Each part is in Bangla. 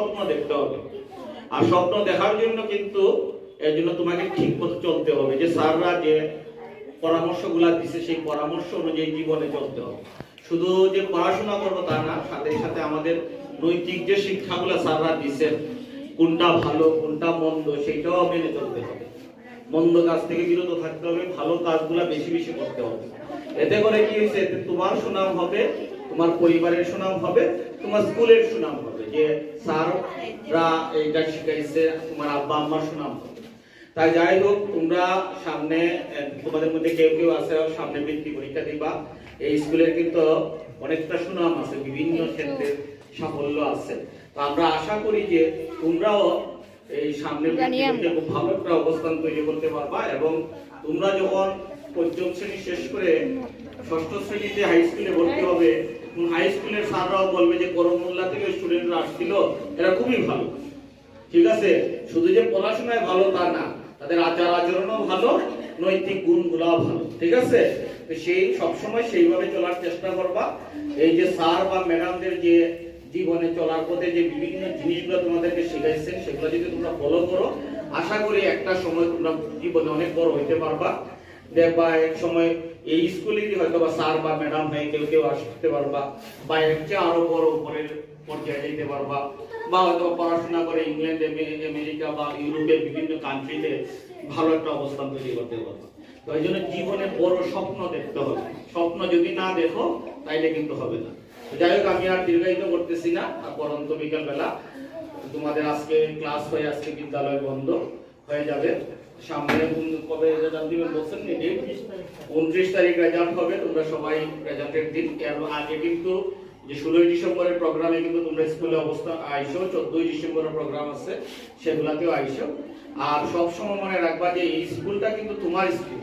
স্বপ্ন দেখতে হবে। আর স্বপ্ন দেখার জন্য কিন্তু এর জন্য তোমাকে ঠিক মতো চলতে হবে, যে স্যাররা যে পরামর্শগুলা দিছে সেই পরামর্শ অনুযায়ী জীবনে চলতে হবে। শুধু যে পড়াশোনা করবো তা না, সাথে সাথে আমাদের নৈতিক যে শিক্ষাগুলো স্যাররা দিচ্ছেন, কোনটা ভালো কোনটা মন্দ সেটাও মেনে চলতে হবে। মন্দ কাজ থেকে বিরত থাকতে হবে, ভালো কাজগুলা বেশি বেশি করতে হবে। এতে করে কি হয়েছে, এতে তোমার সুনাম হবে, তোমার পরিবারের সুনাম হবে, তোমার স্কুলের সুনাম হবে, যে স্যাররা এইটা শিখাইছে, তোমার আব্বা আম্মার সুনাম হবে। তাই যাই হোক, তোমরা সামনে তোমাদের মধ্যে কেউ কেউ আছে সামনে বৃত্তি পরীক্ষা দিবা। এই স্কুলের কিন্তু অনেকটা সুনাম আছে, বিভিন্ন ক্ষেত্রে সাফল্য আছে। তো আমরা আশা করি যে তোমরাও এই সামনে খুব ভালো একটা অবস্থান তৈরি করতে পারবা, এবং তোমরা যখন পঞ্চম শ্রেণী শেষ করে ষষ্ঠ শ্রেণীতে হাই স্কুলে ভর্তি হবে, হাই স্কুলের স্যাররাও বলবে যে করমুল্লা থেকে স্টুডেন্টরা আসছিল, এরা খুবই ভালো। ঠিক আছে, শুধু যে পড়াশোনায় ভালো তা না, তাদের আচার আচরণও ভালো, নৈতিক গুণগুলোও ভালো। ঠিক আছে, তো সেই সবসময় সেইভাবে চলার চেষ্টা করবা। এই যে স্যার বা ম্যাডামদের যে জীবনে চলার পথে যে বিভিন্ন জিনিসগুলো তোমাদেরকে শিখাইছেন, সেগুলো যদি তোমরা ফলো করো, আশা করি একটা সময় তোমরা জীবনে অনেক বড় হইতে পারবা। দেখবা এক সময় এই স্কুলেরই হয়তো বা স্যার বা ম্যাডাম হয়ে কেউ কেউ আসতে পারবা, বা এর চেয়ে আরো বড় উপরের পর্যায়ে যেতে পারবা, বা হয়তো পড়াশোনা করে ইংল্যান্ড, আমেরিকা বা ইউরোপের বিভিন্ন কান্ট্রিতে ভালো একটা অবস্থান তৈরি করতে পারবা। তো এই জন্য জীবনে বড় স্বপ্ন দেখতে হবে। স্বপ্ন যদি না দেখো তাইলে কিন্তু হবে না। যাই হোক, আমি আর দীর্ঘায়িত করতেছি না। পরন্ত বিকাল বেলা তোমাদের আজকে ক্লাস হয়ে, আজকে বিদ্যালয় বন্ধ হয়ে যাবে। সামনে কবে রেজাল্ট দিবেন বলছেন? 29 তারিখ রেজাল্ট হবে। তোমরা সবাই রেজাল্টের দিন, এর আগে কিন্তু যে 16 ডিসেম্বরের প্রোগ্রামে কিন্তু তোমরা স্কুলে অবস্থা আইসো, 14 ডিসেম্বরের প্রোগ্রাম আছে সেগুলাতেও আইসো। আর সব সময় মনে রাখবা যে এই স্কুলটা কিন্তু তোমার স্কুল।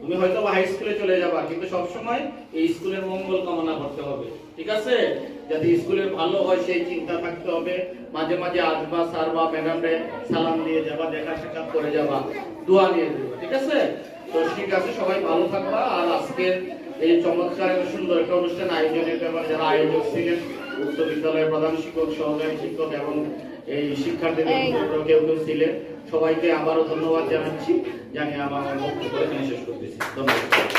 তুমি হয়তো হাই স্কুলে চলে যাবা, কিন্তু সব সময় এই স্কুলের মঙ্গল কামনা করতে হবে। ঠিক আছে, যাতে স্কুলের ভালো হয় সেই চিন্তা থাকতে হবে। মাঝে মাঝে আসবা, স্যার বা ম্যাডামরে সালাম দিয়ে যাবা, দেখা সাক্ষাৎ করে যাবা, দোয়া নিয়ে যাবা। ঠিক আছে, তো ঠিক আছে, সবাই ভালো থাকবা। আর আজকের এই চমৎকার এবং সুন্দর একটা অনুষ্ঠান আয়োজনের ব্যাপারে যারা আয়োজক ছিলেন, উচ্চ বিদ্যালয়ের প্রধান শিক্ষক, সহকারী শিক্ষক এবং এই শিক্ষার্থীদের কেউ কেউ ছিলেন, সবাইকে আবারও ধন্যবাদ জানাচ্ছি। জানিয়ে আমার বক্তব্য এখানে শেষ করতেছি। ধন্যবাদ।